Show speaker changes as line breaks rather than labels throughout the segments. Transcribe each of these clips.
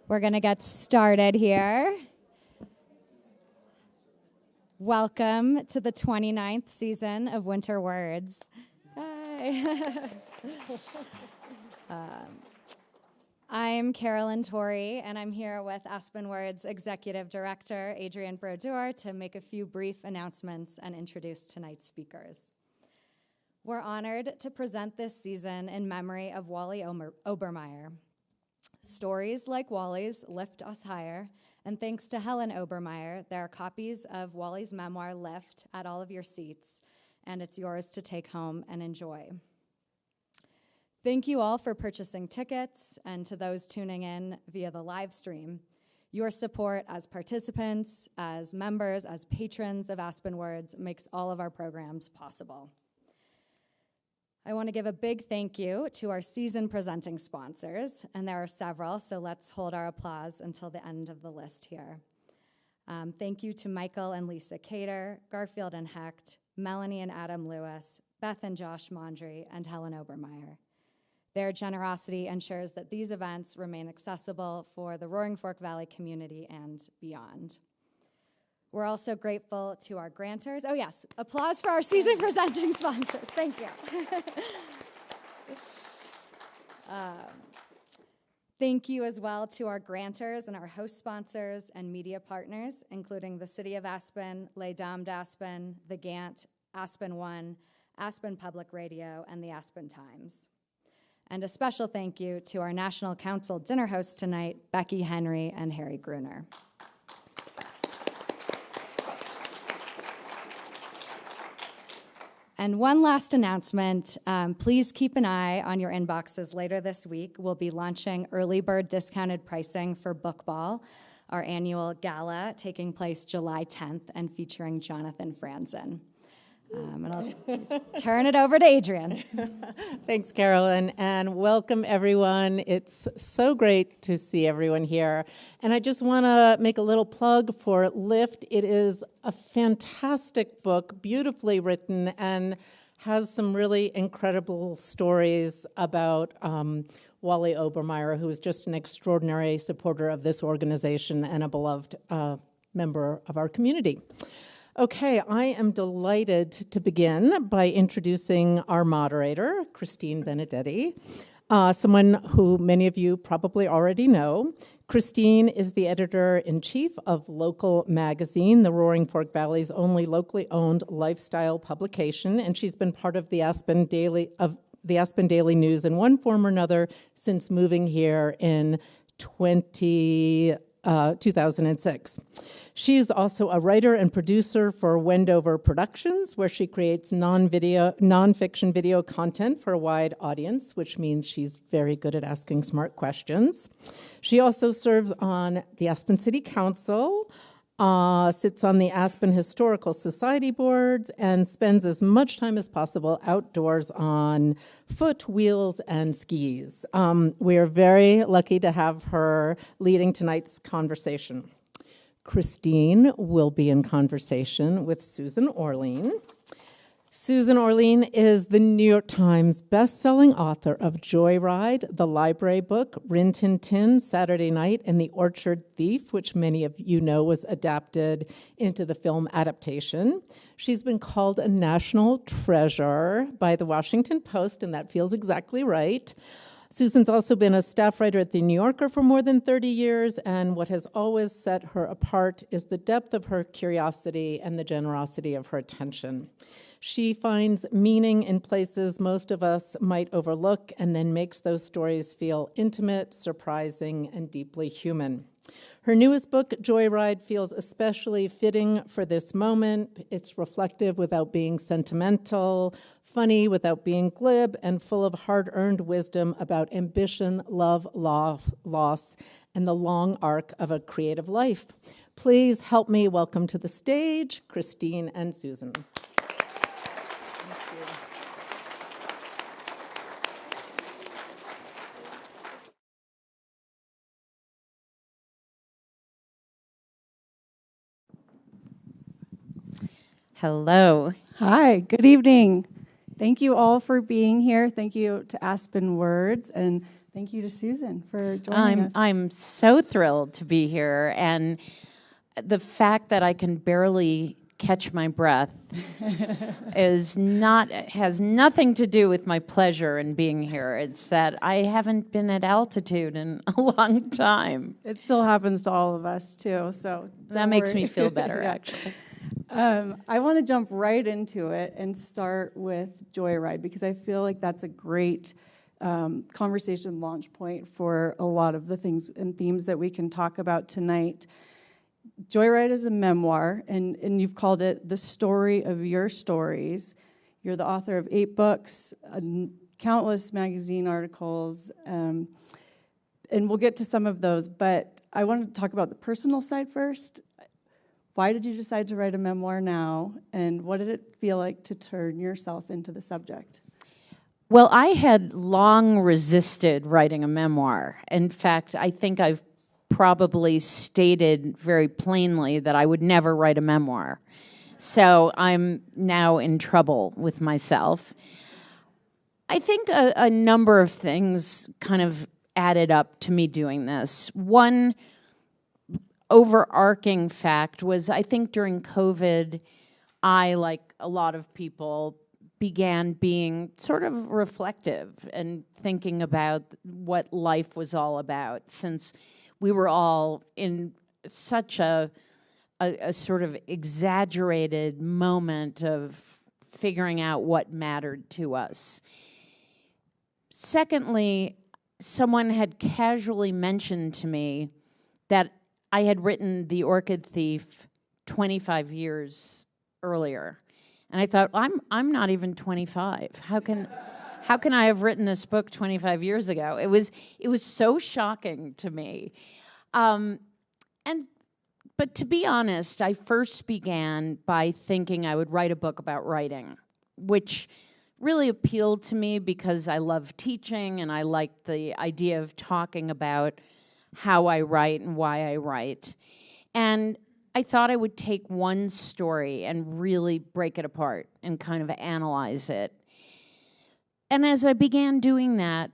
We're going to get started here. Welcome to the 29th season of Winter Words. Hi. I'm Carolyn Torrey, and I'm here with Aspen Words Executive Director Adrienne Brodeur to make a few brief announcements and introduce tonight's speakers. We're honored to present this season in memory of Wally Obermeyer. Stories like Wally's lift us higher, and thanks to Helen Obermeyer, there are copies of Wally's memoir, Lift, at all of your seats, and it's yours to take home and enjoy. Thank you all for purchasing tickets, and to those tuning in via the live stream. Your support as participants, as members, as patrons of Aspen Words makes all of our programs possible. I want to give a big thank you to our season presenting sponsors, and there are several, so let's hold our applause until the end of the list here. Thank you to Michael and Lisa Cater, Garfield and Hecht, Melanie and Adam Lewis, Beth and Josh Mondry, and Helen Obermeyer. Their generosity ensures that these events remain accessible for the Roaring Fork Valley community and beyond. We're also grateful to our grantors. Oh yes, applause for our season presenting sponsors. Thank you. Thank you as well to our grantors and our host sponsors and media partners, including the City of Aspen, Les Dames d'Aspen, the Gant, Aspen One, Aspen Public Radio, and the Aspen Times. And a special thank you to our National Council dinner hosts tonight, Becky Henry and Harry Gruner. And one last announcement, please keep an eye on your inboxes later this week. We'll be launching early bird discounted pricing for Book Ball, our annual gala taking place July 10th and featuring Jonathan Franzen. And I'll turn it over to Adrienne.
Thanks, Carolyn, and welcome everyone. It's so great to see everyone here. And I just want to make a little plug for Lift. It is a fantastic book, beautifully written, and has some really incredible stories about Wally Obermeyer, who is just an extraordinary supporter of this organization and a beloved member of our community. Okay, I am delighted to begin by introducing our moderator, Christine Benedetti, someone who many of you probably already know. Christine is the editor-in-chief of Local Magazine, the Roaring Fork Valley's only locally owned lifestyle publication, and she's been part of the Aspen Daily News in one form or another since moving here in 2006. She's also a writer and producer for Wendover Productions, where she creates nonfiction video content for a wide audience, which means she's very good at asking smart questions. She also serves on the Aspen City Council, sits on the Aspen Historical Society boards, and spends as much time as possible outdoors on foot, wheels, and skis. We are very lucky to have her leading tonight's conversation. Christine will be in conversation with Susan Orlean. Susan Orlean is the New York Times bestselling author of Joyride, the library book, Rin Tin Tin, Saturday Night, and The Orchid Thief, which many of you know was adapted into the film Adaptation. She's been called a national treasure by the Washington Post, and that feels exactly right. Susan's also been a staff writer at The New Yorker for more than 30 years, and what has always set her apart is the depth of her curiosity and the generosity of her attention. She finds meaning in places most of us might overlook and then makes those stories feel intimate, surprising, and deeply human. Her newest book, Joyride, feels especially fitting for this moment. It's reflective without being sentimental, funny without being glib, and full of hard-earned wisdom about ambition, love, loss, and the long arc of a creative life. Please help me welcome to the stage Christine and Susan.
Hello. Hi, good evening. Thank you all for being here. Thank you to Aspen Words and
thank you to Susan for joining us.
I'm so thrilled to be here, and the fact that I can barely catch my breath has nothing to do with my pleasure in being here. It's that I haven't been at altitude in a long time.
It still happens to all of us too, so
that makes me feel better.
Yeah.
Actually,
I want to jump right into it and start with Joyride, because I feel like that's a great conversation launch point for a lot of the things and themes that we can talk about tonight. Joyride is a memoir, and you've called it The Story of Your Stories. You're the author of 8 books, countless magazine articles, and we'll get to some of those, but I want to talk about the personal side first. Why did you decide to write a memoir now, and what did it feel like to turn yourself into the subject?
well, I had long resisted writing a memoir. In fact, I think I've probably stated very plainly that I would never write a memoir. So I'm now in trouble with myself. I think a number of things kind of added up to me doing this. One overarching fact was, I think during COVID, I, like a lot of people, began being sort of reflective and thinking about what life was all about, since we were all in such a sort of exaggerated moment of figuring out what mattered to us. Secondly, someone had casually mentioned to me that I had written The Orchid Thief 25 years earlier. And I thought, I'm not even 25. How can I have written this book 25 years ago? It was so shocking to me. But to be honest, I first began by thinking I would write a book about writing, which really appealed to me because I love teaching and I like the idea of talking about how I write and why I write. And I thought I would take one story and really break it apart and kind of analyze it. And as I began doing that,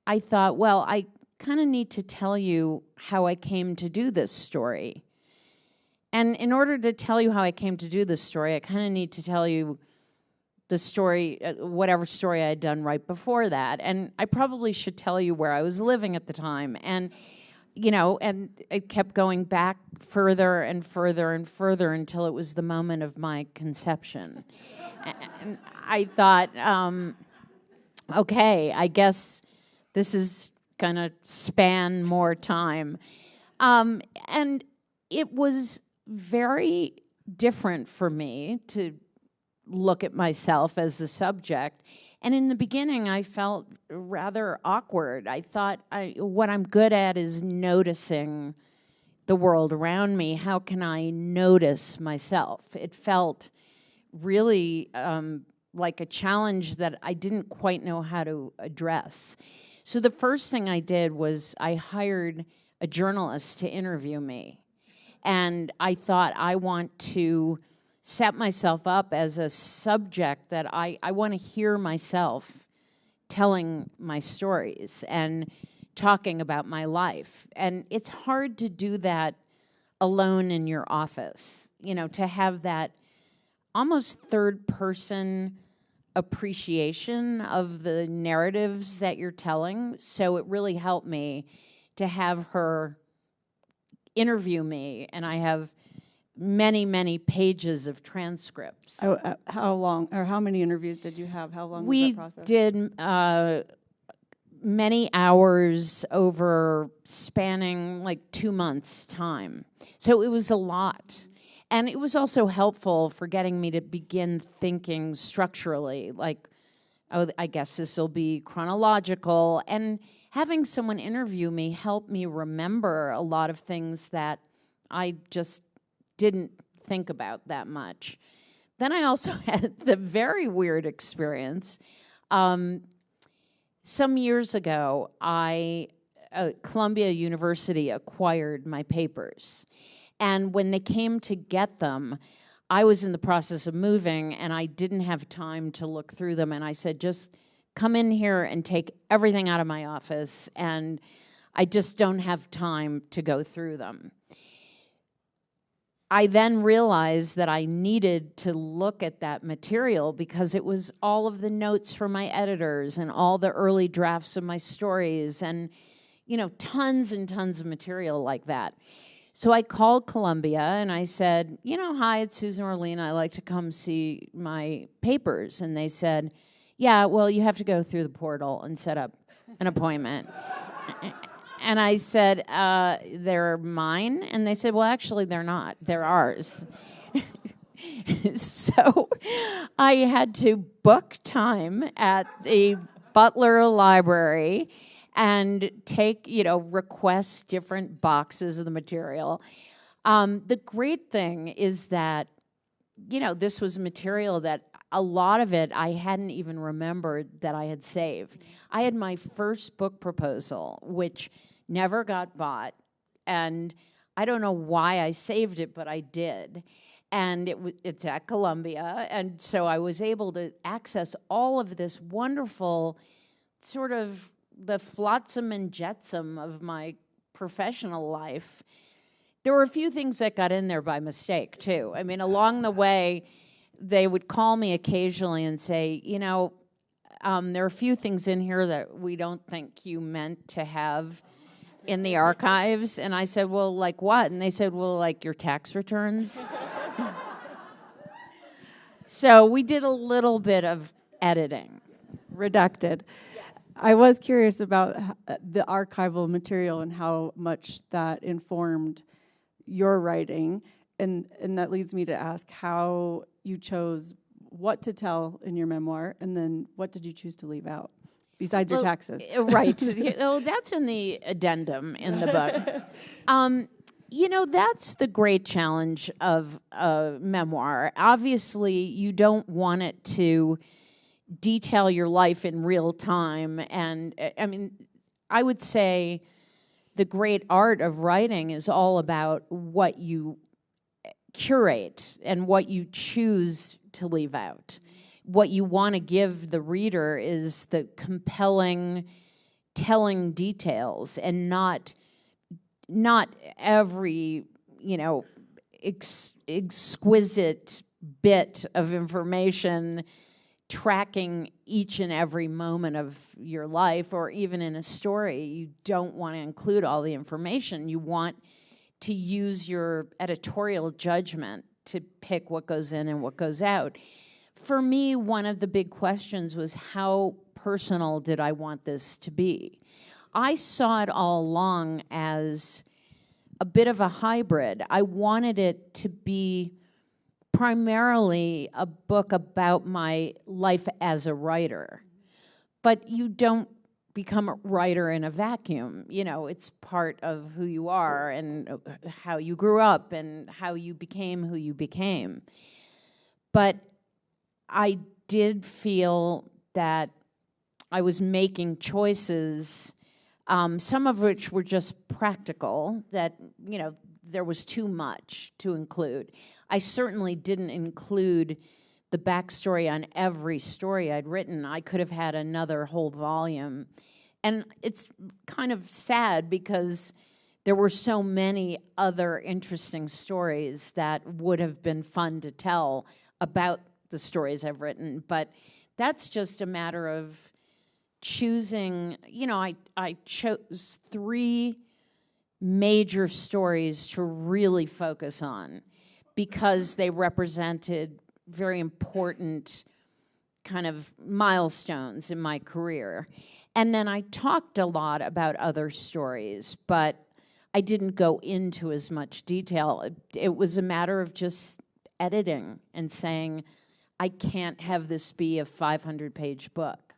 I thought, well, I kind of need to tell you how I came to do this story. And in order to tell you how I came to do this story, I kind of need to tell you the story, whatever story I had done right before that. And I probably should tell you where I was living at the time. And and it kept going back further and further and further until it was the moment of my conception. And I thought, okay, I guess this is going to span more time. And it was very different for me to look at myself as the subject. And in the beginning, I felt rather awkward. I thought, what I'm good at is noticing the world around me. How can I notice myself? It felt really like a challenge that I didn't quite know how to address. So the first thing I did was I hired a journalist to interview me. And I thought, I want to set myself up as a subject that I want to hear myself telling my stories and talking about my life. And it's hard to do that alone in your office, to have that almost third-person appreciation of the narratives that you're telling. So it really helped me to have her interview me, and I have many, many pages of transcripts.
How long, or how many interviews did you have? How long was that process?
We did many hours over spanning like 2 months' time. So it was a lot. And it was also helpful for getting me to begin thinking structurally, like, oh, I guess this will be chronological. And having someone interview me helped me remember a lot of things that I just didn't think about that much. Then I also had the very weird experience. Some years ago, Columbia University acquired my papers. And when they came to get them, I was in the process of moving, and I didn't have time to look through them. And I said, just come in here and take everything out of my office, and I just don't have time to go through them. I then realized that I needed to look at that material because it was all of the notes from my editors and all the early drafts of my stories and, you know, tons and tons of material like that. So I called Columbia and I said, you know, hi, it's Susan Orlean. I'd like to come see my papers. And they said, yeah, well, you have to go through the portal and set up an appointment. And I said, they're mine? And they said, well, actually, they're not. They're ours. So I had to book time at the Butler Library and take, you know, request different boxes of the material. The great thing is that, you know, this was material that a lot of it I hadn't even remembered that I had saved. I had my first book proposal, which never got bought, and I don't know why I saved it, but I did. And it's at Columbia, and so I was able to access all of this wonderful sort of the flotsam and jetsam of my professional life. There were a few things that got in there by mistake, too. I mean, along the way, they would call me occasionally and say, you know, there are a few things in here that we don't think you meant to have in the archives. And I said, well, like what? And they said, well, like your tax returns. So we did a little bit of editing.
Redacted. Yes. I was curious about the archival material and how much that informed your writing. And that leads me to ask how you chose what to tell in your memoir, and then what did you choose to leave out, besides your taxes?
Right. Oh, that's in the addendum in the book. You know, that's the great challenge of a memoir. Obviously, you don't want it to detail your life in real time. And, I mean, I would say the great art of writing is all about what you curate and what you choose to leave out. What you want to give the reader is the compelling telling details, and not every, you know, exquisite bit of information tracking each and every moment of your life. Or even in a story, you don't want to include all the information. You want to use your editorial judgment to pick what goes in and what goes out. For me, one of the big questions was, how personal did I want this to be? I saw it all along as a bit of a hybrid. I wanted it to be primarily a book about my life as a writer. But you don't become a writer in a vacuum. You know, it's part of who you are and how you grew up and how you became who you became. But I did feel that I was making choices, some of which were just practical, that, you know, there was too much to include. I certainly didn't include the backstory on every story I'd written. I could have had another whole volume. And it's kind of sad because there were so many other interesting stories that would have been fun to tell about the stories I've written. But that's just a matter of choosing. You know, I chose 3 major stories to really focus on because they represented very important kind of milestones in my career. And then I talked a lot about other stories, but I didn't go into as much detail. It was a matter of just editing and saying, I can't have this be a 500-page book.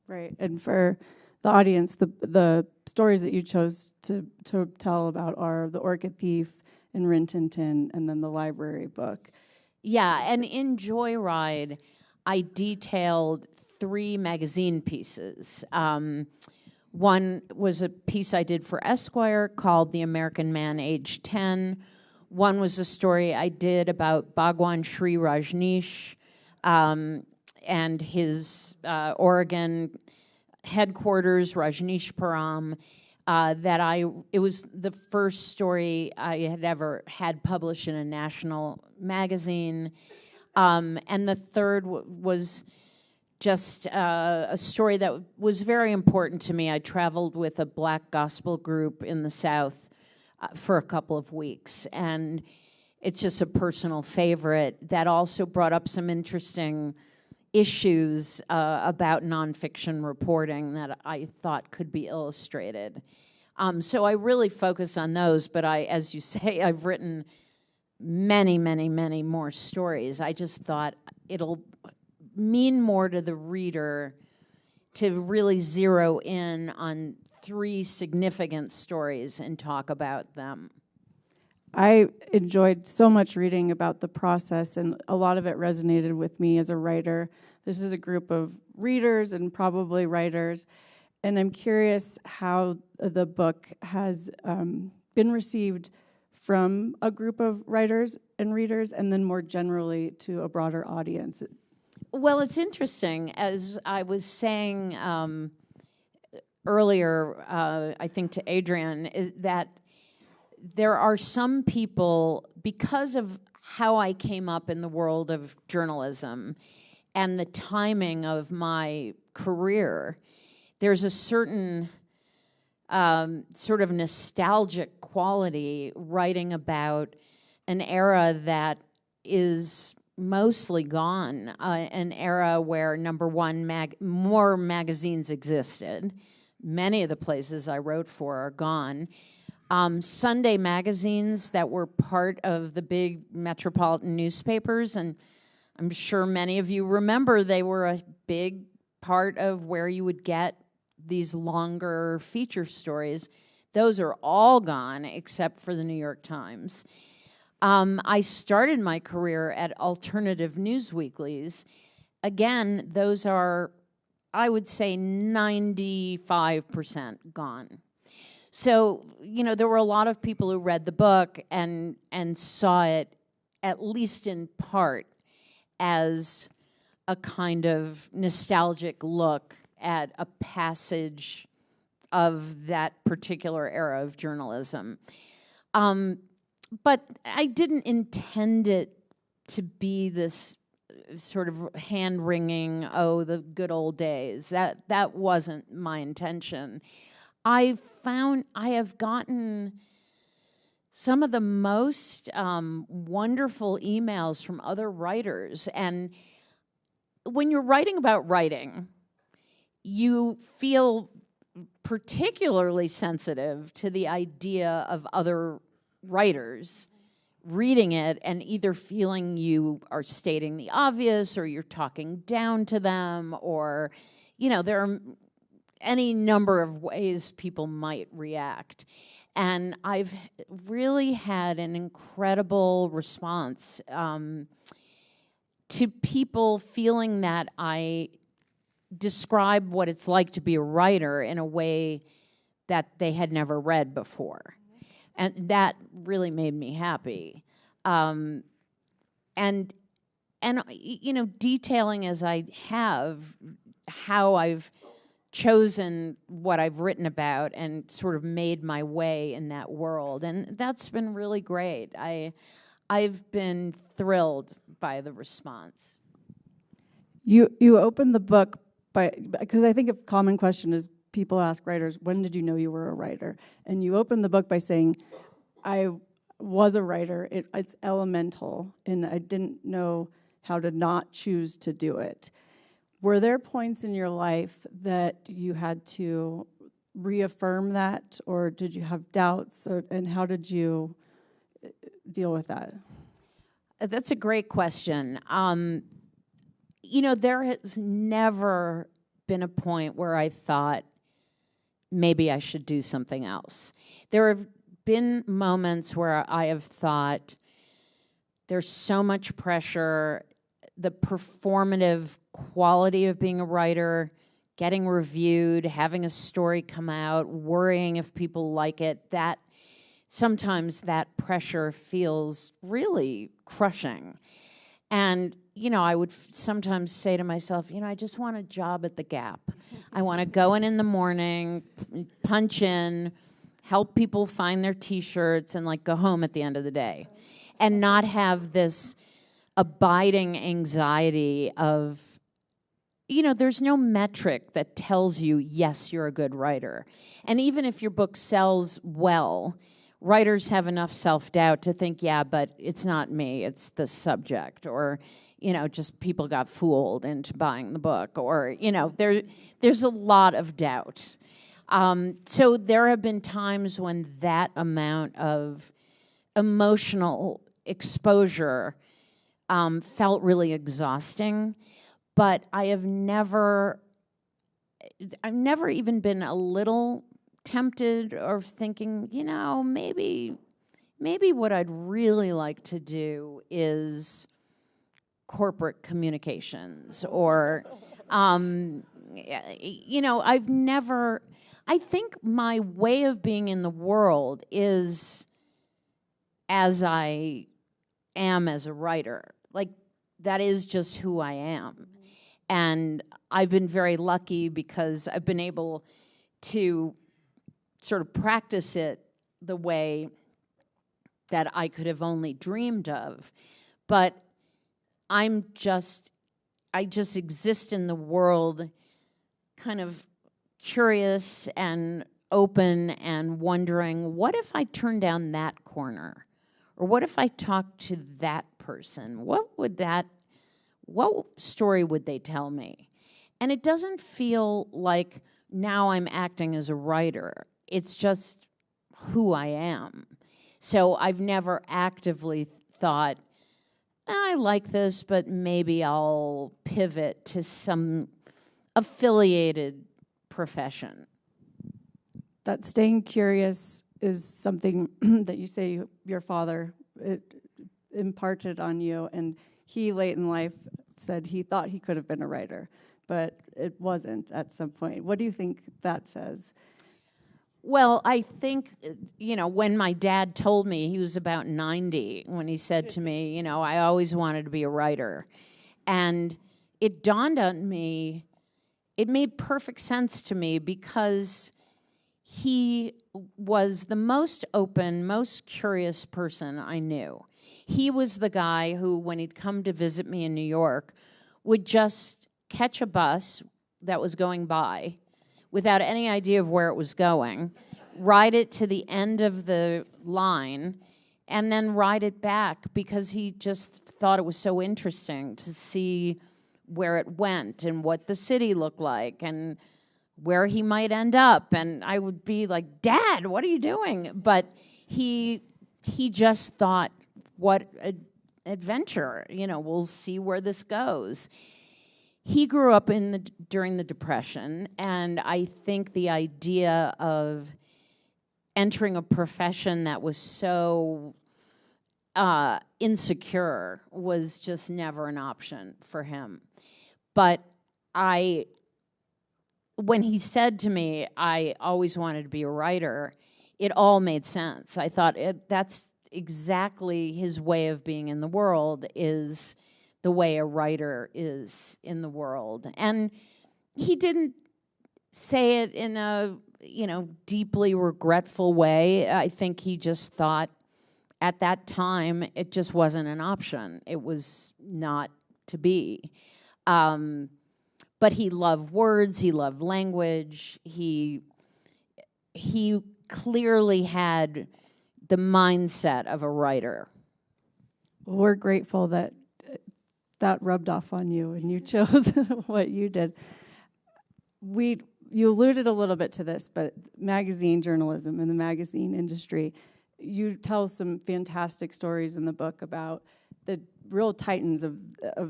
Right, and for the audience, the stories that you chose to tell about are The Orchid Thief and Rin Tin Tin, and then the library book.
Yeah, and in Joyride, I detailed 3 magazine pieces. One was a piece I did for Esquire called The American Man Aged 10. One was a story I did about Bhagwan Sri Rajneesh. and his Oregon headquarters, Rajneeshpuram, it was the first story I had ever had published in a national magazine. And the third was just a story that was very important to me. I traveled with a Black gospel group in the South for a couple of weeks, and it's just a personal favorite that also brought up some interesting issues about nonfiction reporting that I thought could be illustrated. So I really focus on those, but as you say, I've written many, many, many more stories. I just thought it'll mean more to the reader to really zero in on 3 significant stories and talk about them.
I enjoyed so much reading about the process, and a lot of it resonated with me as a writer. This is a group of readers and probably writers, and I'm curious how the book has been received from a group of writers and readers, and then more generally to a broader audience.
Well, it's interesting. As I was saying earlier, I think to Adrian, is that there are some people, because of how I came up in the world of journalism and the timing of my career, there's a certain sort of nostalgic quality writing about an era that is mostly gone, an era where, number one, more magazines existed. Many of the places I wrote for are gone. Sunday magazines that were part of the big metropolitan newspapers, and I'm sure many of you remember they were a big part of where you would get these longer feature stories. Those are all gone except for the New York Times. I started my career at alternative news weeklies. Again, those are, I would say, 95% gone. So, you know, there were a lot of people who read the book and saw it, at least in part, as a kind of nostalgic look at a passage of that particular era of journalism. But I didn't intend it to be this sort of hand-wringing, oh, the good old days. That wasn't my intention. I have gotten some of the most wonderful emails from other writers. And when you're writing about writing, you feel particularly sensitive to the idea of other writers reading it and either feeling you are stating the obvious or you're talking down to them, or, you know, there are any number of ways people might react. And I've really had an incredible response to people feeling that I describe what it's like to be a writer in a way that they had never read before. And that really made me happy. And you know, detailing as I have how I've chosen what I've written about and sort of made my way in that world. And that's been really great. I've been thrilled by the response.
You opened the book because I think a common question is, people ask writers, when did you know you were a writer? And you opened the book by saying, I was a writer. It's elemental, and I didn't know how to not choose to do it. Were there points in your life that you had to reaffirm that, or did you have doubts, and how did you deal with that?
That's a great question. You know, there has never been a point where I thought maybe I should do something else. There have been moments where I have thought there's so much pressure, the performative quality of being a writer, getting reviewed, having a story come out, worrying if people like it, that sometimes that pressure feels really crushing. And I would sometimes say to myself, I just want a job at the Gap. I want to go in the morning, punch in, help people find their T-shirts, and like go home at the end of the day, and not have this abiding anxiety of, there's no metric that tells you, yes, you're a good writer. And even if your book sells well, writers have enough self-doubt to think, yeah, but it's not me, it's the subject, or, just people got fooled into buying the book, or, there's a lot of doubt. So there have been times when that amount of emotional exposure felt really exhausting, but I've never even been a little tempted or thinking, maybe what I'd really like to do is corporate communications, or, I think my way of being in the world is as I am as a writer. Like, that is just who I am. And I've been very lucky because I've been able to sort of practice it the way that I could have only dreamed of. But I just exist in the world kind of curious and open and wondering, what if I turn down that corner? Or what if I talk to that person? What story would they tell me? And it doesn't feel like now I'm acting as a writer. It's just who I am. So I've never actively thought, I like this, but maybe I'll pivot to some affiliated profession.
That staying curious is something that you say your father imparted on you, and he late in life said he thought he could have been a writer, but it wasn't at some point. What do you think that says?
Well, I think, when my dad told me, he was about 90, when he said to me, I always wanted to be a writer. And it dawned on me, it made perfect sense to me, because he was the most open, most curious person I knew. He was the guy who, when he'd come to visit me in New York, would just catch a bus that was going by without any idea of where it was going, ride it to the end of the line, and then ride it back, because he just thought it was so interesting to see where it went and what the city looked like and where he might end up. And I would be like, Dad, what are you doing? But he just thought, what an adventure, we'll see where this goes. He grew up during the Depression, and I think the idea of entering a profession that was so insecure was just never an option for him. But when he said to me, I always wanted to be a writer, it all made sense. I thought that's exactly his way of being in the world, is the way a writer is in the world. And he didn't say it in a, deeply regretful way. I think he just thought at that time it just wasn't an option. It was not to be. But he loved words, he loved language, he clearly had the mindset of a writer.
We're grateful that rubbed off on you and you chose what you did. You alluded a little bit to this, but magazine journalism and the magazine industry, you tell some fantastic stories in the book about the real titans of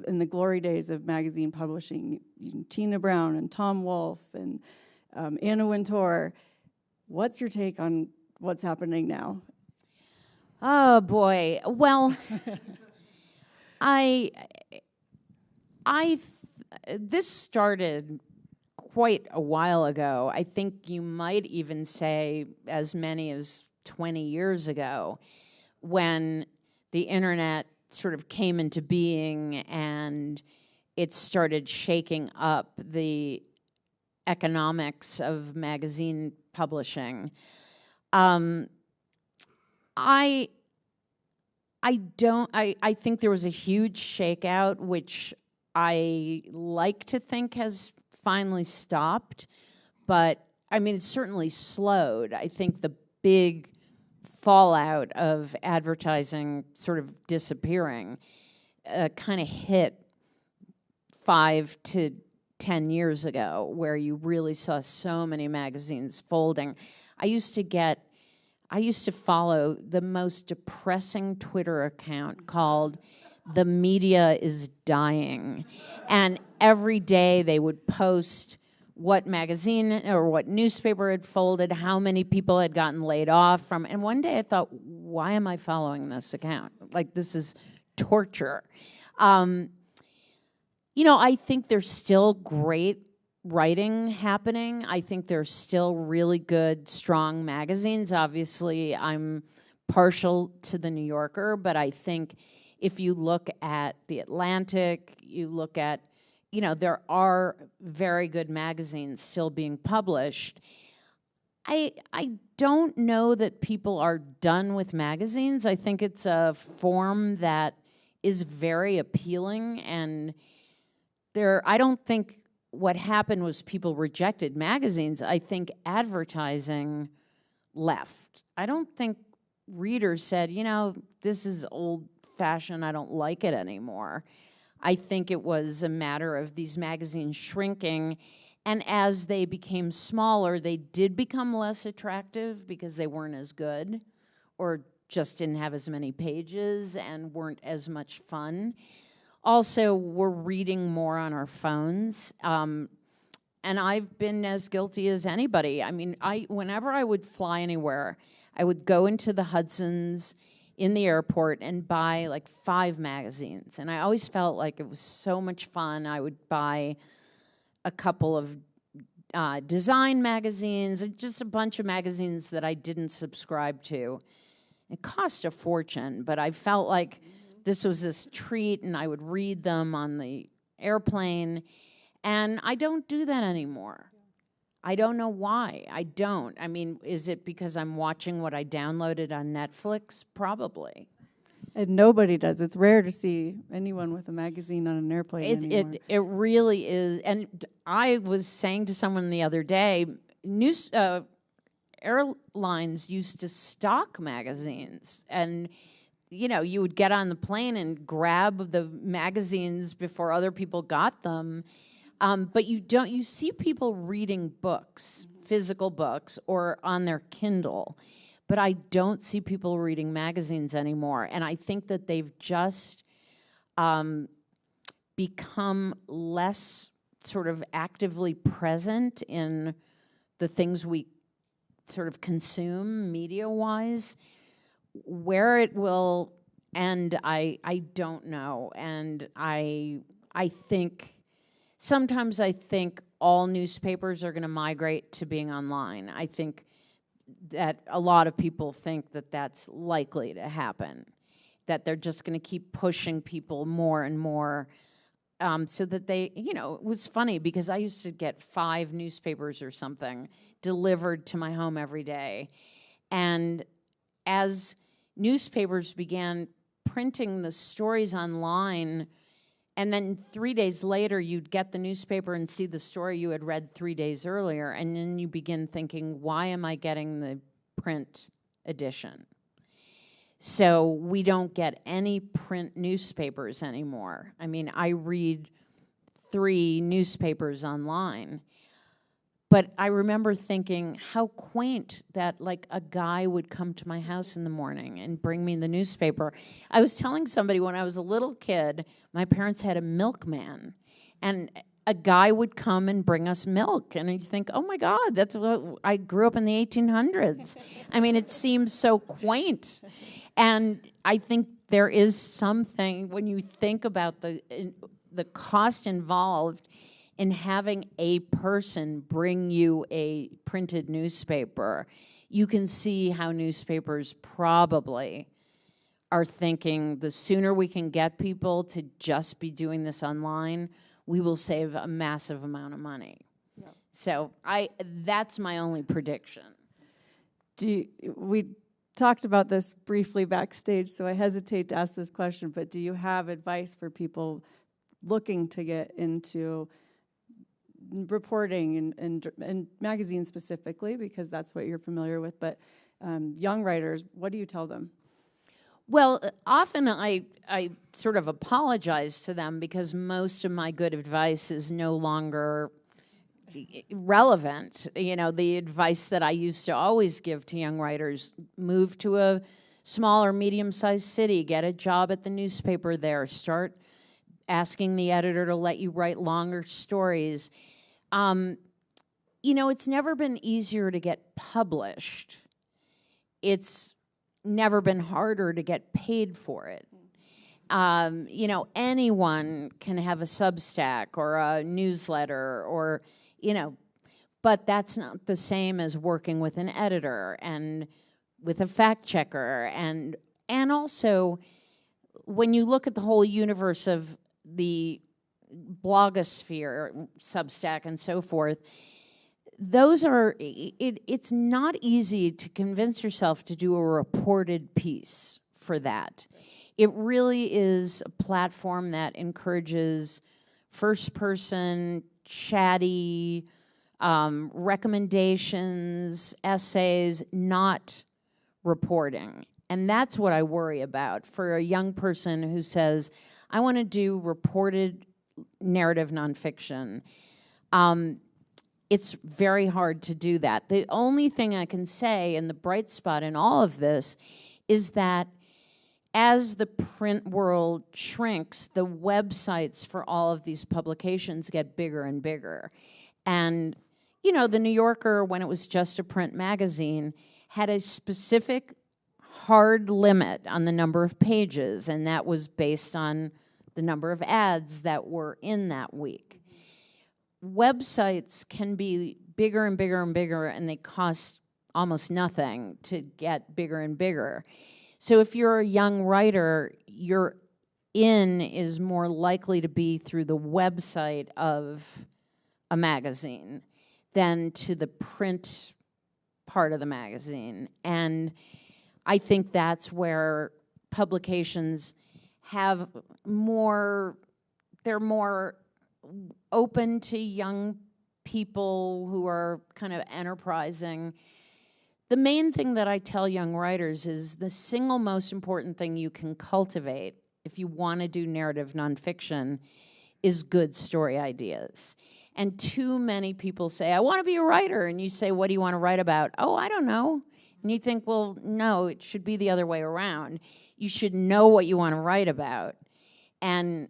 in the glory days of magazine publishing, Tina Brown and Tom Wolfe and Anna Wintour. What's your take on what's happening now?
Oh boy. Well, this started quite a while ago. I think you might even say as many as 20 years ago, when the internet sort of came into being and it started shaking up the economics of magazine publishing. I think there was a huge shakeout, which I like to think has finally stopped, but I mean, it's certainly slowed. I think the big fallout of advertising sort of disappearing kind of hit 5 to 10 years ago, where you really saw so many magazines folding. I used to follow the most depressing Twitter account called "The Media is Dying," and every day they would post what magazine or what newspaper had folded, how many people had gotten laid off from. And one day I thought, why am I following this account? Like, this is torture. You know, I think there's still great writing happening. I think there's still really good, strong magazines. Obviously, I'm partial to the New Yorker, but I think if you look at The Atlantic, you look at, you know, there are very good magazines still being published. I don't know that people are done with magazines. I think it's a form that is very appealing, and I don't think what happened was people rejected magazines. I think advertising left. I don't think readers said, you know, this is old-fashioned, I don't like it anymore. I think it was a matter of these magazines shrinking, and as they became smaller, they did become less attractive because they weren't as good or just didn't have as many pages and weren't as much fun. Also, we're reading more on our phones, and I've been as guilty as anybody. I mean, whenever I would fly anywhere, I would go into the Hudson's in the airport and buy like 5 magazines, and I always felt like it was so much fun. I would buy a couple of design magazines, just a bunch of magazines that I didn't subscribe to. It cost a fortune, but I felt like this was this treat, and I would read them on the airplane, and I don't do that anymore. I don't know why. I don't. I mean, is it because I'm watching what I downloaded on Netflix? Probably.
And nobody does. It's rare to see anyone with a magazine on an airplane anymore.
It really is. And I was saying to someone the other day, airlines used to stock magazines, and you know, you would get on the plane and grab the magazines before other people got them. But you see people reading books, physical books, or on their Kindle. But I don't see people reading magazines anymore. And I think that they've just become less sort of actively present in the things we sort of consume media-wise. Where it will end, I don't know. And I think, sometimes I think all newspapers are going to migrate to being online. I think that a lot of people think that that's likely to happen, that they're just going to keep pushing people more and more so that they, you know, it was funny because I used to get 5 newspapers or something delivered to my home every day. And as newspapers began printing the stories online, and then 3 days later, you'd get the newspaper and see the story you had read 3 days earlier, and then you begin thinking, why am I getting the print edition? So we don't get any print newspapers anymore. I mean, I read 3 newspapers online. But I remember thinking how quaint that, like, a guy would come to my house in the morning and bring me the newspaper. I was telling somebody when I was a little kid, my parents had a milkman, and a guy would come and bring us milk. And you'd think, oh, my God, that's what I grew up in the 1800s. I mean, it seems so quaint. And I think there is something, when you think about the cost involved in having a person bring you a printed newspaper, you can see how newspapers probably are thinking the sooner we can get people to just be doing this online, we will save a massive amount of money. Yep. So that's my only prediction.
We talked about this briefly backstage, so I hesitate to ask this question, but do you have advice for people looking to get into reporting and magazines specifically, because that's what you're familiar with, but young writers, what do you tell them?
Well, often I sort of apologize to them because most of my good advice is no longer relevant. You know, the advice that I used to always give to young writers: move to a small or medium-sized city, get a job at the newspaper there, start asking the editor to let you write longer stories. You know, it's never been easier to get published. It's never been harder to get paid for it. You know, anyone can have a Substack or a newsletter or, you know, but that's not the same as working with an editor and with a fact checker. And also, when you look at the whole universe of the blogosphere, Substack and so forth, those are, it's not easy to convince yourself to do a reported piece for that. It really is a platform that encourages first-person, chatty recommendations, essays, not reporting. And that's what I worry about for a young person who says, I want to do reported narrative nonfiction. It's very hard to do that. The only thing I can say, and the bright spot in all of this, is that as the print world shrinks, the websites for all of these publications get bigger and bigger. And, you know, the New Yorker, when it was just a print magazine, had a specific hard limit on the number of pages, and that was based on the number of ads that were in that week. Websites can be bigger and bigger and bigger, and they cost almost nothing to get bigger and bigger. So if you're a young writer, your in is more likely to be through the website of a magazine than to the print part of the magazine. And I think that's where publications have more, they're more open to young people who are kind of enterprising. The main thing that I tell young writers is the single most important thing you can cultivate if you want to do narrative nonfiction is good story ideas. And too many people say, I want to be a writer. And you say, what do you want to write about? Oh, I don't know. And you think, well, no, it should be the other way around. You should know what you want to write about and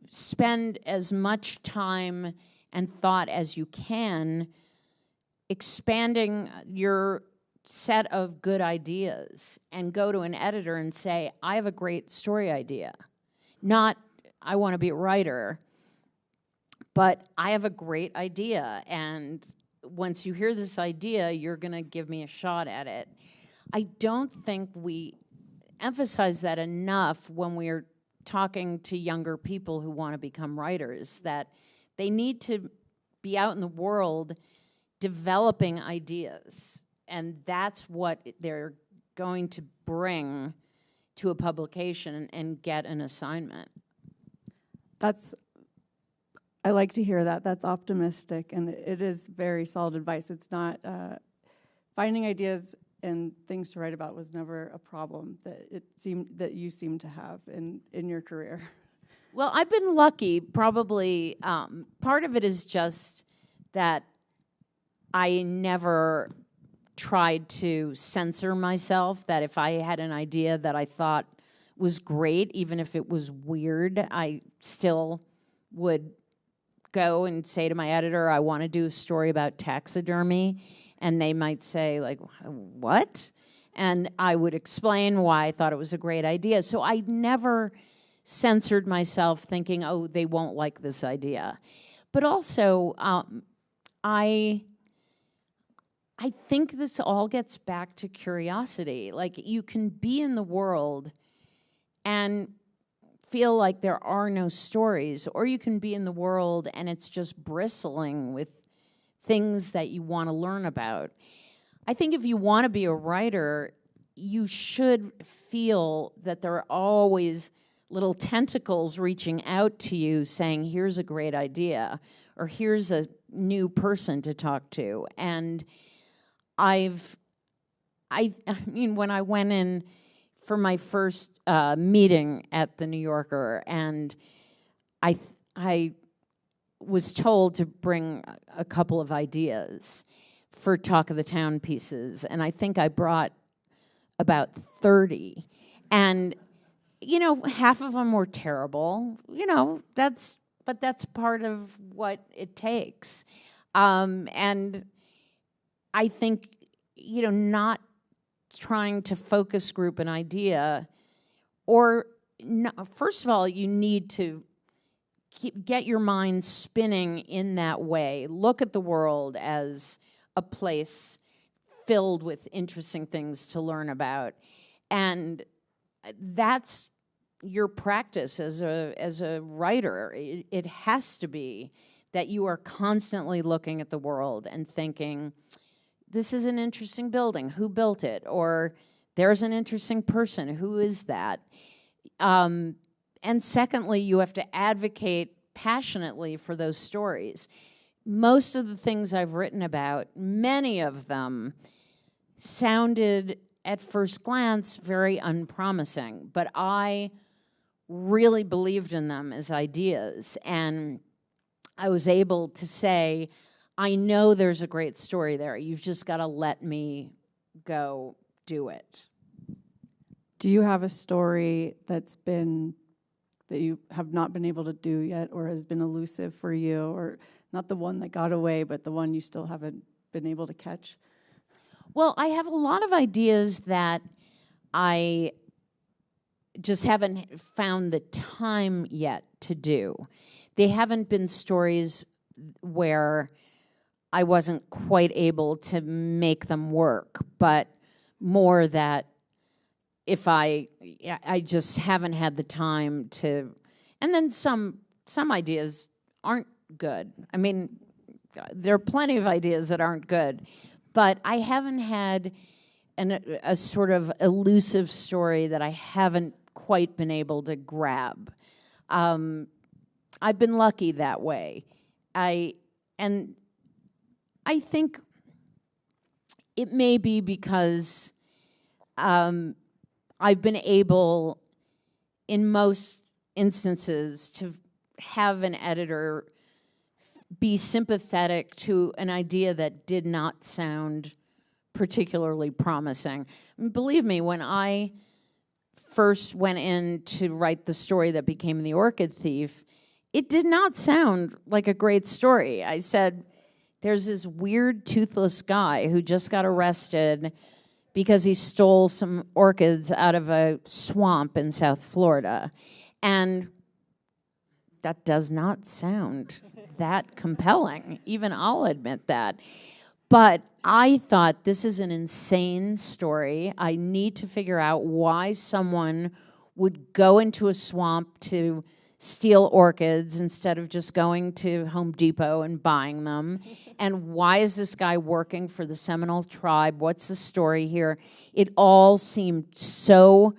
spend as much time and thought as you can expanding your set of good ideas, and go to an editor and say, I have a great story idea. Not, I want to be a writer, but I have a great idea, and once you hear this idea, you're going to give me a shot at it. I don't think we emphasize that enough when we're talking to younger people who want to become writers, that they need to be out in the world developing ideas, and that's what they're going to bring to a publication and get an assignment. I like to hear that. That's optimistic, and it is very solid advice. It's not, finding ideas and things to write about was never a problem that you seem to have in your career. Well, I've been lucky. Probably part of it is just that I never tried to censor myself, that if I had an idea that I thought was great, even if it was weird, I still would go and say to my editor, I want to do a story about taxidermy. And they might say, like, what? And I would explain why I thought it was a great idea. So I never censored myself thinking, oh, they won't like this idea. But also, I I think this all gets back to curiosity. Like, you can be in the world and feel like there are no stories, or you can be in the world and it's just bristling with things that you want to learn about. I think if you want to be a writer, you should feel that there are always little tentacles reaching out to you saying, here's a great idea, or here's a new person to talk to. And I mean, when I went in for my first meeting at the New Yorker, and I was told to bring a couple of ideas for Talk of the Town pieces, and I think I brought about 30. And, you know, half of them were terrible. You know, that's part of what it takes. And I think, you know, not trying to focus group an idea, or no, first of all, you need to get your mind spinning in that way. Look at the world as a place filled with interesting things to learn about, and that's your practice as a writer. It has to be that you are constantly looking at the world and thinking, this is an interesting building, who built it? Or there's an interesting person, who is that? And secondly, you have to advocate passionately for those stories. Most of the things I've written about, many of them sounded at first glance very unpromising, but I really believed in them as ideas, and I was able to say, I know there's a great story there. You've just got to let me go do it.
Do you have a story that you have not been able to do yet, or has been elusive for you, or not the one that got away, but the one you still haven't been able to catch?
Well, I have a lot of ideas that I just haven't found the time yet to do. They haven't been stories where I wasn't quite able to make them work, but more that if I just haven't had the time to, and then some ideas aren't good. I mean, there are plenty of ideas that aren't good, but I haven't had a sort of elusive story that I haven't quite been able to grab. I've been lucky that way. And I think it may be because I've been able, in most instances, to have an editor be sympathetic to an idea that did not sound particularly promising. And believe me, when I first went in to write the story that became The Orchid Thief, it did not sound like a great story. I said, there's this weird toothless guy who just got arrested because he stole some orchids out of a swamp in South Florida. And that does not sound that compelling. Even I'll admit that. But I thought, this is an insane story. I need to figure out why someone would go into a swamp to steal orchids instead of just going to Home Depot and buying them. And why is this guy working for the Seminole tribe? What's the story here? It all seemed so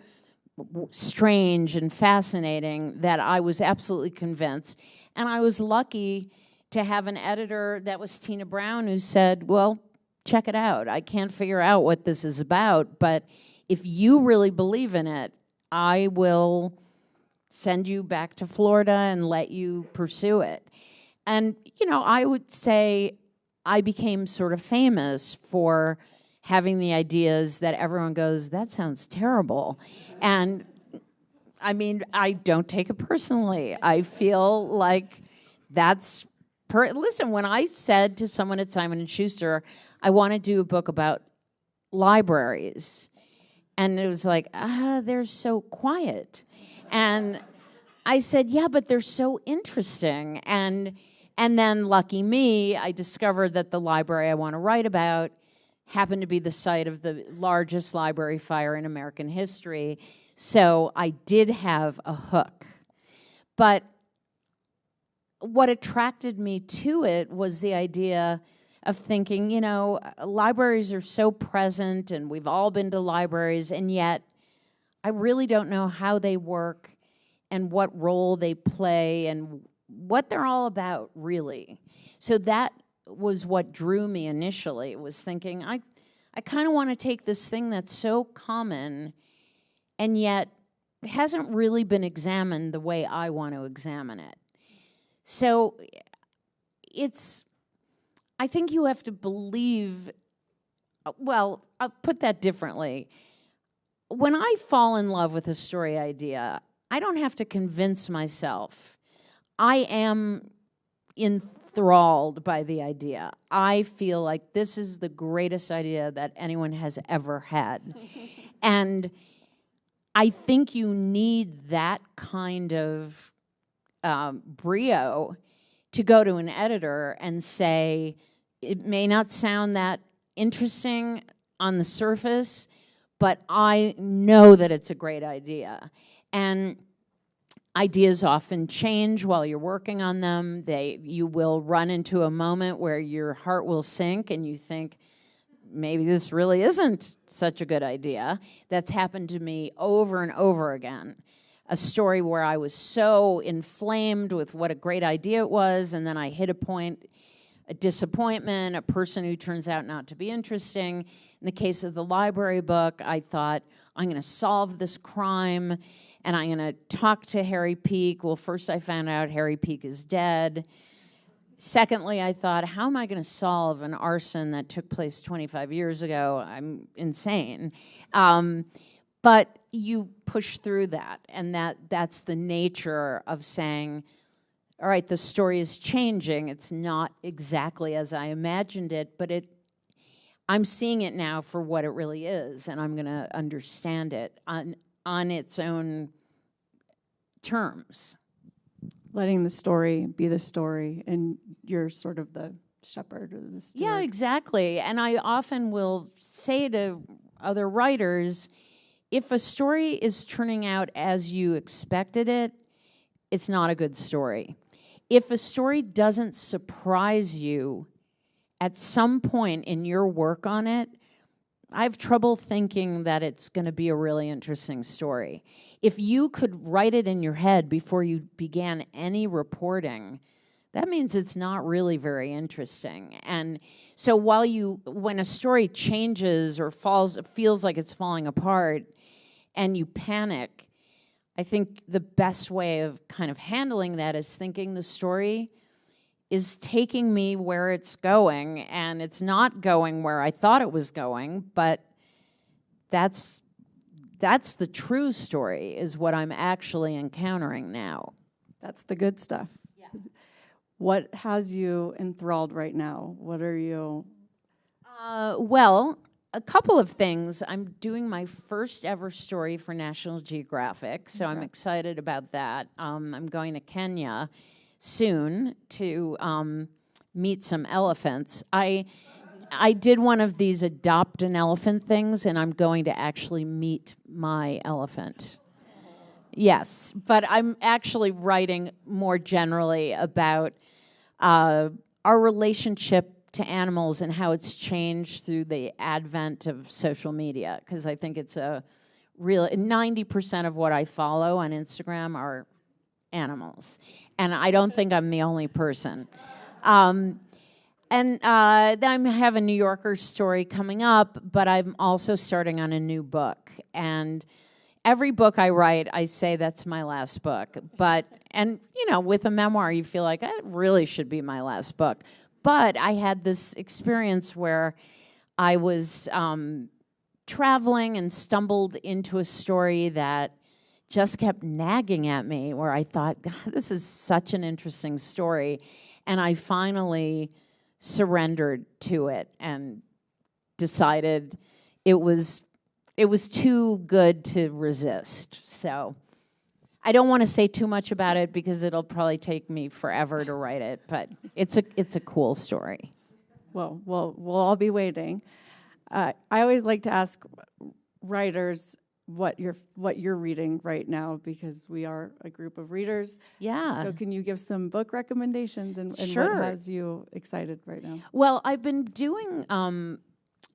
strange and fascinating that I was absolutely convinced. And I was lucky to have an editor that was Tina Brown who said, well, check it out. I can't figure out what this is about, but if you really believe in it, I will send you back to Florida and let you pursue it. And, you know, I would say I became sort of famous for having the ideas that everyone goes, that sounds terrible. And, I mean, I don't take it personally. I feel like that's, listen, when I said to someone at Simon & Schuster, I want to do a book about libraries, and it was like, they're so quiet. And I said, yeah, but they're so interesting. And then, lucky me, I discovered that the library I want to write about happened to be the site of the largest library fire in American history. So I did have a hook. But what attracted me to it was the idea of thinking, you know, libraries are so present and we've all been to libraries, and yet I really don't know how they work and what role they play and what they're all about, really. So that was what drew me initially, was thinking, I kind of want to take this thing that's so common and yet hasn't really been examined the way I want to examine it. So I think you have to believe, well, I'll put that differently. When I fall in love with a story idea, I don't have to convince myself. I am enthralled by the idea. I feel like this is the greatest idea that anyone has ever had. And I think you need that kind of brio to go to an editor and say, it may not sound that interesting on the surface, but I know that it's a great idea. And ideas often change while you're working on them. You will run into a moment where your heart will sink and you think, maybe this really isn't such a good idea. That's happened to me over and over again. A story where I was so inflamed with what a great idea it was, and then I hit a point, a disappointment, a person who turns out not to be interesting. In the case of the library book, I thought, I'm going to solve this crime, and I'm going to talk to Harry Peake. Well, first I found out Harry Peake is dead. Secondly, I thought, how am I going to solve an arson that took place 25 years ago? I'm insane. But you push through that, and that's the nature of saying, all right, the story is changing. It's not exactly as I imagined it, but I'm seeing it now for what it really is, and I'm going to understand it on its own terms.
Letting the story be the story, and you're sort of the shepherd or the steward.
Yeah, exactly. And I often will say to other writers, if a story is turning out as you expected it, it's not a good story. If a story doesn't surprise you at some point in your work on it, I have trouble thinking that it's going to be a really interesting story. If you could write it in your head before you began any reporting, that means it's not really very interesting. And so when a story changes or feels like it's falling apart and you panic, I think the best way of kind of handling that is thinking the story is taking me where it's going, and it's not going where I thought it was going, but that's the true story, is what I'm actually encountering now.
That's the good stuff. Yeah. What has you enthralled right now? What are you?
Well, a couple of things. I'm doing my first ever story for National Geographic, so I'm excited about that. I'm going to Kenya soon to meet some elephants. I did one of these adopt an elephant things, and I'm going to actually meet my elephant. Yes, but I'm actually writing more generally about our relationship to animals and how it's changed through the advent of social media, because I think it's 90% of what I follow on Instagram are animals, and I don't think I'm the only person. And then I have a New Yorker story coming up, but I'm also starting on a new book. And every book I write, I say that's my last book. And you know, with a memoir, you feel like it really should be my last book. But I had this experience where I was traveling and stumbled into a story that just kept nagging at me, where I thought, God, this is such an interesting story. And I finally surrendered to it and decided it was too good to resist. So I don't want to say too much about it because it'll probably take me forever to write it, but it's a cool story.
Well, we'll all be waiting. I always like to ask writers what you're reading right now, because we are a group of readers.
Yeah.
So can you give some book recommendations and
Sure.
what has you excited right now?
Well, I've been doing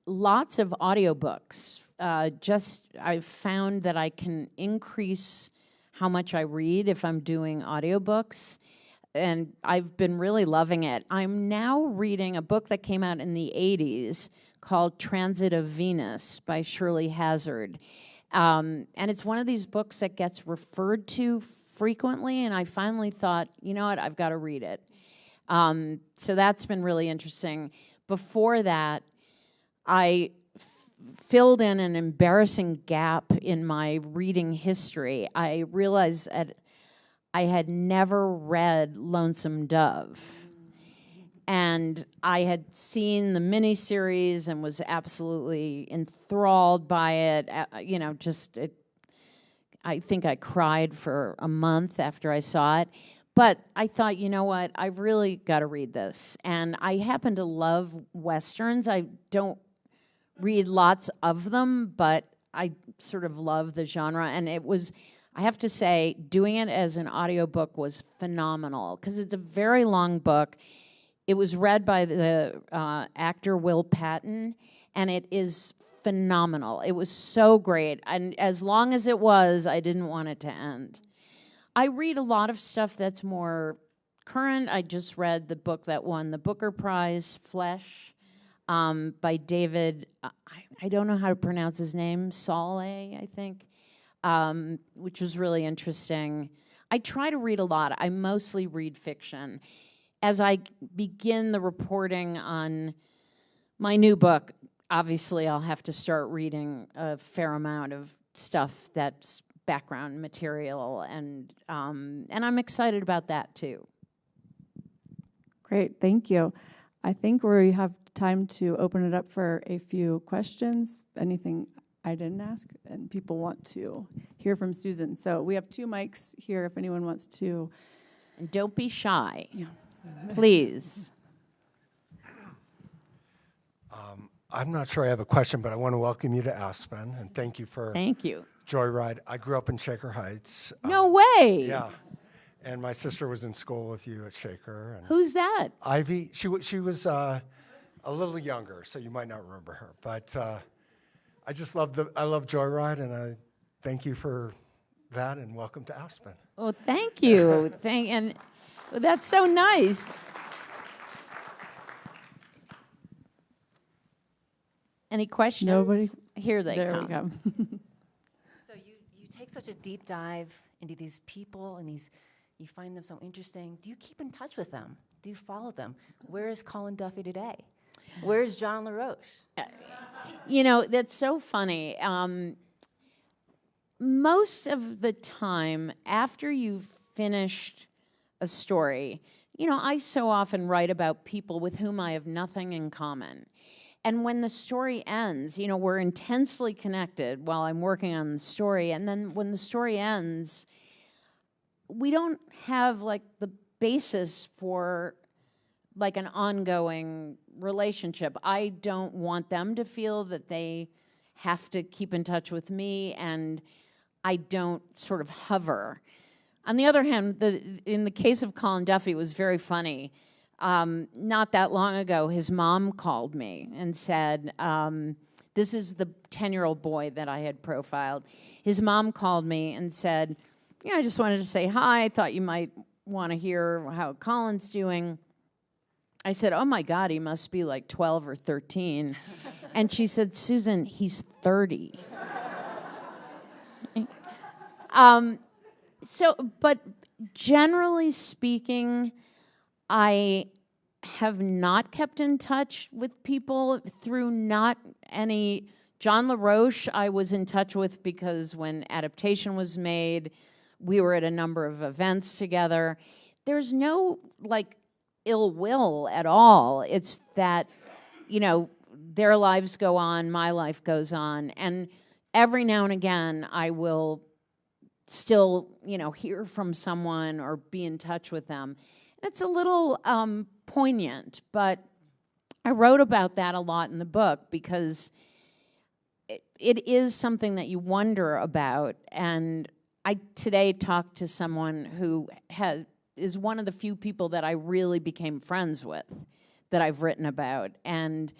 lots of audiobooks. I've found that I can increase how much I read if I'm doing audiobooks, and I've been really loving it. I'm now reading a book that came out in the 80s called Transit of Venus by Shirley Hazard. And it's one of these books that gets referred to frequently, and I finally thought, you know what, I've got to read it. So that's been really interesting. Before that, I filled in an embarrassing gap in my reading history. I realized that I had never read Lonesome Dove. And I had seen the miniseries and was absolutely enthralled by it. I think I cried for a month after I saw it. But I thought, you know what, I've really got to read this. And I happen to love Westerns. I don't read lots of them, but I sort of love the genre. And it was, I have to say, doing it as an audiobook was phenomenal, because it's a very long book. It was read by the actor Will Patton, and it is phenomenal. It was so great. And as long as it was, I didn't want it to end. I read a lot of stuff that's more current. I just read the book that won the Booker Prize, Flesh, by David, I don't know how to pronounce his name, Saleh, I think, which was really interesting. I try to read a lot. I mostly read fiction. As I begin the reporting on my new book, obviously I'll have to start reading a fair amount of stuff that's background material, and I'm excited about that too.
Great, thank you. I think we have time to open it up for a few questions. Anything I didn't ask, and people want to hear from Susan. So we have 2 mics here if anyone wants to.
And don't be shy.
Yeah.
Please.
I'm not sure I have a question, but I want to welcome you to Aspen, and thank you for Joyride. I grew up in Shaker Heights.
No way.
Yeah. And my sister was in school with you at Shaker. And
Who's that?
Ivy. She was a little younger, so you might not remember her. But I just love Joyride, and I thank you for that, and welcome to Aspen.
Oh, thank you. And that's so nice. Any questions?
Nobody?
Here they
There
come.
we go.
So you take such a deep dive into these people, and you find them so interesting. Do you keep in touch with them? Do you follow them? Where is Colin Duffy today? Where is John LaRoche?
You know, that's so funny. Most of the time, after you've finished a story, you know, I so often write about people with whom I have nothing in common. And when the story ends, you know, we're intensely connected while I'm working on the story. And then when the story ends, we don't have, like, the basis for, like, an ongoing relationship. I don't want them to feel that they have to keep in touch with me, and I don't sort of hover. On the other hand, in the case of Colin Duffy, it was very funny. Not that long ago, his mom called me and said, this is the 10-year-old boy that I had profiled. His mom called me and said, you know, I just wanted to say hi. I thought you might want to hear how Colin's doing. I said, oh my God, he must be like 12 or 13. And she said, Susan, he's 30. But generally speaking, I have not kept in touch with people through not any. John LaRoche I was in touch with because when Adaptation was made, we were at a number of events together. There's no, like, ill will at all. It's that, you know, their lives go on, my life goes on, and every now and again I will still, you know, hear from someone or be in touch with them. It's a little poignant, but I wrote about that a lot in the book because it is something that you wonder about. And I today talked to someone who is one of the few people that I really became friends with that I've written about. And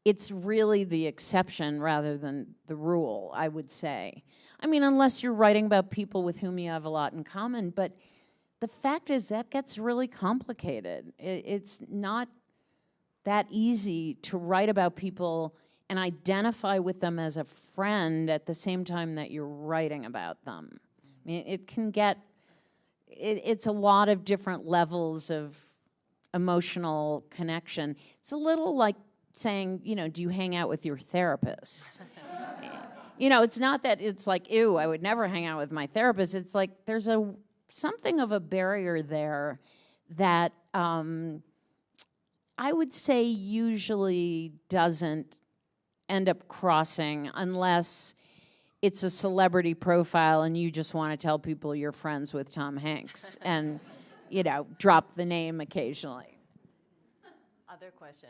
it's really the exception rather than the rule, I would say. I mean, unless you're writing about people with whom you have a lot in common, but the fact is that gets really complicated. It's not that easy to write about people and identify with them as a friend at the same time that you're writing about them. I mean, it can get, it's a lot of different levels of emotional connection. It's a little like saying, you know, do you hang out with your therapist? You know, it's not that it's like, ew, I would never hang out with my therapist. It's like there's something of a barrier there that I would say usually doesn't end up crossing unless it's a celebrity profile and you just want to tell people you're friends with Tom Hanks and, you know, drop the name occasionally.
Other question.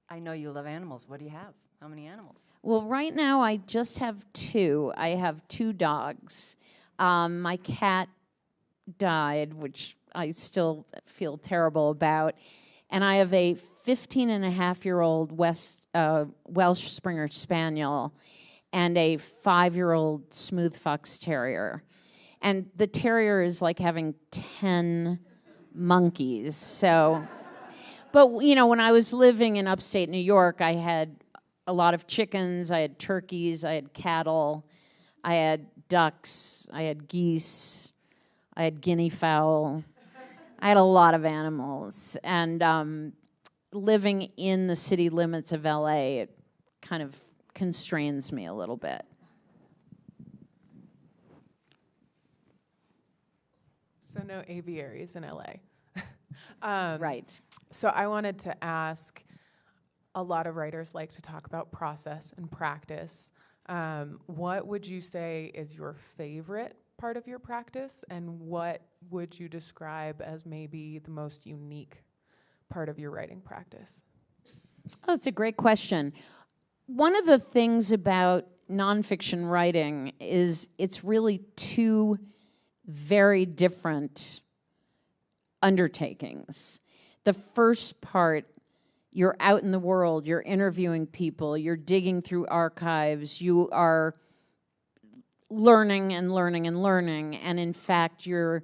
I know you love animals. What do you have? How many animals?
Well, right now I just have 2. I have 2 dogs. My cat died, which I still feel terrible about. And I have a 15-and-a-half-year-old Welsh Springer Spaniel and a 5-year-old Smooth Fox Terrier. And the terrier is like having 10 monkeys. So, but, you know, when I was living in upstate New York, I had a lot of chickens, I had turkeys, I had cattle, I had ducks, I had geese, I had guinea fowl. I had a lot of animals. And living in the city limits of LA, it kind of constrains me a little bit.
So no aviaries in LA.
Right.
So I wanted to ask, a lot of writers like to talk about process and practice. What would you say is your favorite part of your practice, and what would you describe as maybe the most unique part of your writing practice?
Oh, that's a great question. One of the things about nonfiction writing is it's really 2 very different undertakings. The first part, you're out in the world, you're interviewing people, you're digging through archives, you are learning and learning and learning, and in fact, your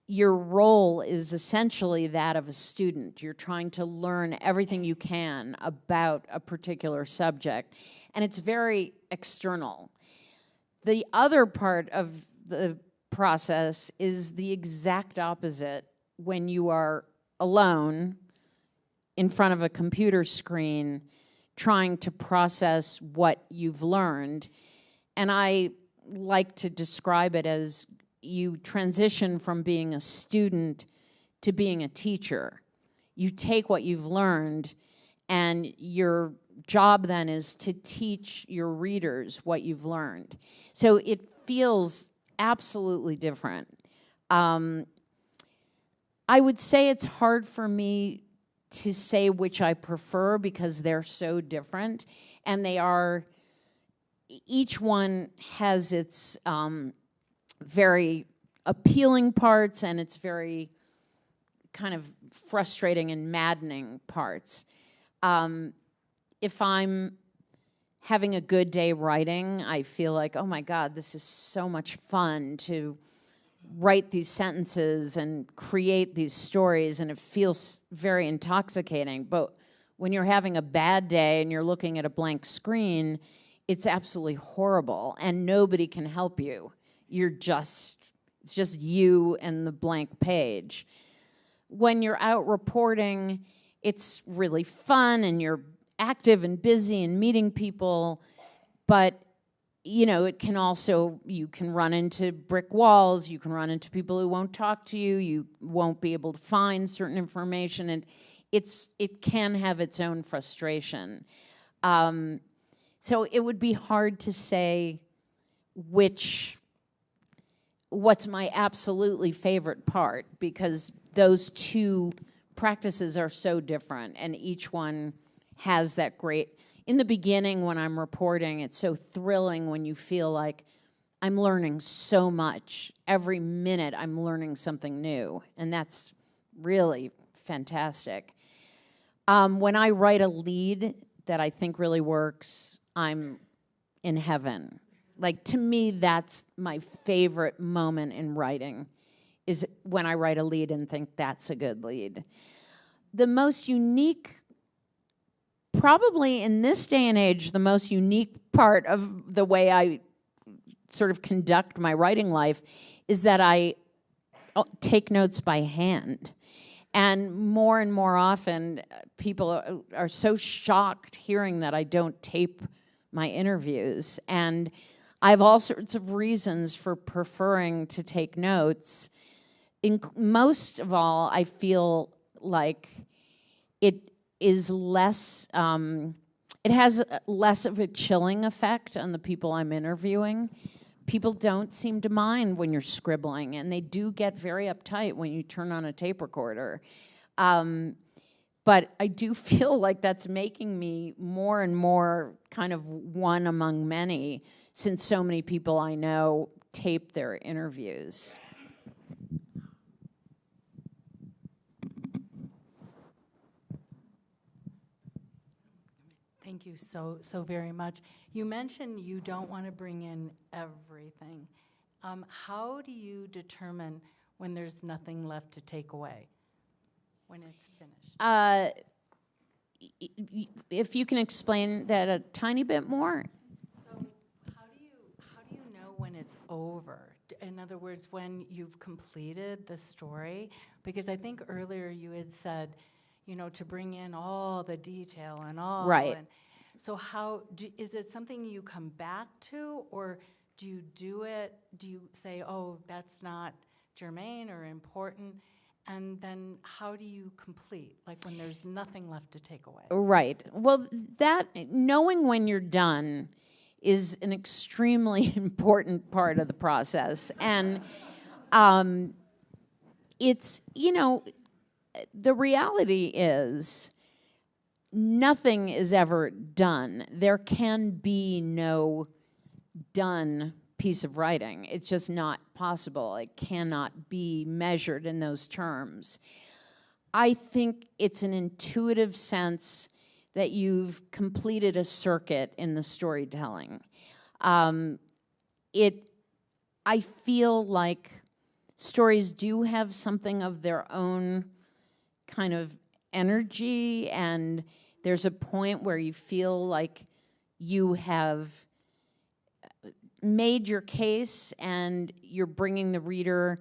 role is essentially that of a student. You're trying to learn everything you can about a particular subject, and it's very external. The other part of the process is the exact opposite when you are alone in front of a computer screen trying to process what you've learned. And I like to describe it as you transition from being a student to being a teacher. You take what you've learned, and your job then is to teach your readers what you've learned. So it feels absolutely different. I would say it's hard for me to say which I prefer because they're so different, and they are, each one has its very appealing parts and its very kind of frustrating and maddening parts. If I'm having a good day writing, I feel like, oh my God, this is so much fun to write these sentences and create these stories, and it feels very intoxicating. But when you're having a bad day and you're looking at a blank screen, it's absolutely horrible, and nobody can help you. It's just you and the blank page. When you're out reporting, it's really fun, and you're active and busy and meeting people, but you know, it can also, you can run into brick walls, you can run into people who won't talk to you, you won't be able to find certain information, and it can have its own frustration. So it would be hard to say what's my absolutely favorite part, because those 2 practices are so different, and each one has that great, in the beginning when I'm reporting, it's so thrilling when you feel like I'm learning so much. Every minute I'm learning something new, and that's really fantastic. When I write a lead that I think really works, I'm in heaven. Like, to me, that's my favorite moment in writing, is when I write a lead and think that's a good lead. The most unique, probably in this day and age, the most unique part of the way I sort of conduct my writing life is that I take notes by hand. And more often, people are so shocked hearing that I don't tape my interviews. And I have all sorts of reasons for preferring to take notes. Most of all, I feel like it is less, it has less of a chilling effect on the people I'm interviewing. People don't seem to mind when you're scribbling, and they do get very uptight when you turn on a tape recorder. But I do feel like that's making me more and more kind of one among many, since so many people I know tape their interviews.
Thank you so very much. You mentioned you don't want to bring in everything. How do you determine when there's nothing left to take away, when it's finished?
If you can explain that a tiny bit more.
So how do you know when it's over? In other words, when you've completed the story? Because I think earlier you had said, you know, to bring in all the detail and all.
Right.
And so is it something you come back to, or do you do it? Do you say, oh, that's not germane or important? And then how do you complete, like when there's nothing left to take away?
Right. Well, that knowing when you're done is an extremely important part of the process. And it's, you know, the reality is nothing is ever done. There can be no done piece of writing. It's just not possible. It cannot be measured in those terms. I think it's an intuitive sense that you've completed a circuit in the storytelling. I feel like stories do have something of their own kind of energy, and there's a point where you feel like you have made your case and you're bringing the reader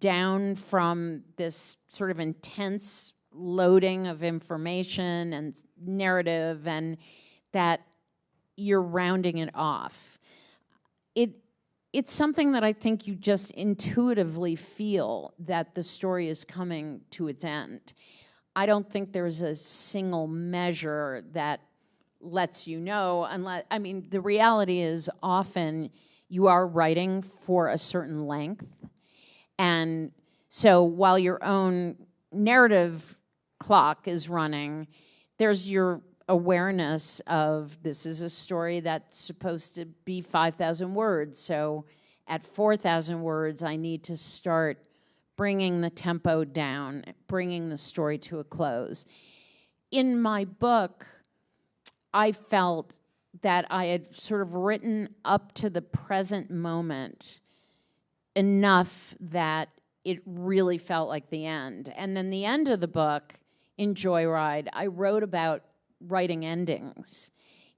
down from this sort of intense loading of information and narrative, and that you're rounding it off. It's something that I think you just intuitively feel that the story is coming to its end. I don't think there's a single measure that lets you know, unless, I mean, the reality is often you are writing for a certain length. And so while your own narrative clock is running, there's your awareness of this is a story that's supposed to be 5,000 words. So at 4,000 words, I need to start bringing the tempo down, bringing the story to a close. In my book, I felt that I had sort of written up to the present moment enough that it really felt like the end. And then the end of the book, in Joyride, I wrote about writing endings.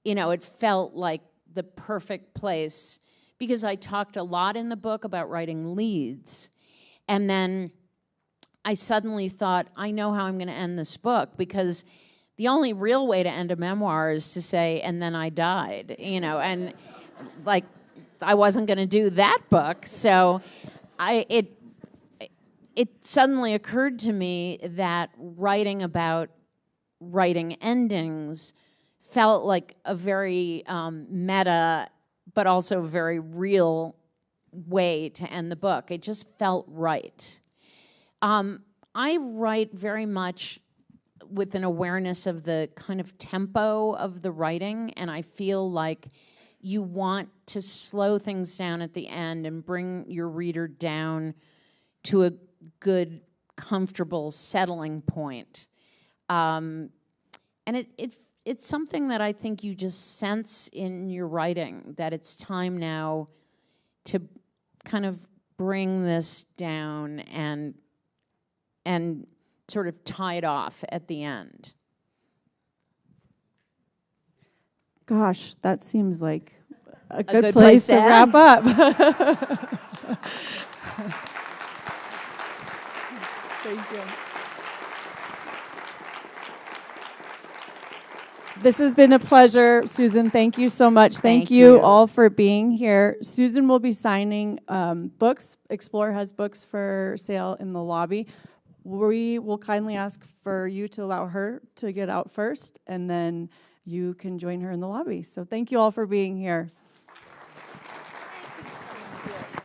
You know, it felt like the perfect place because I talked a lot in the book about writing leads. And then I suddenly thought, I know how I'm going to end this book, because the only real way to end a memoir is to say, and then I died, you know, and like I wasn't going to do that book. So it suddenly occurred to me that writing about writing endings felt like a very meta, but also very real way to end the book. It just felt right. I write very much with an awareness of the kind of tempo of the writing, and I feel like you want to slow things down at the end and bring your reader down to a good, comfortable settling point. And it's something that I think you just sense in your writing, that it's time now to kind of bring this down and sort of tie it off at the end.
Gosh, that seems like a good place to wrap up. Thank you. This has been a pleasure, Susan. Thank you so much. Thank you all for being here. Susan will be signing books. Explore has books for sale in the lobby. We will kindly ask for you to allow her to get out first, and then you can join her in the lobby. So thank you all for being here.
Thank you so much.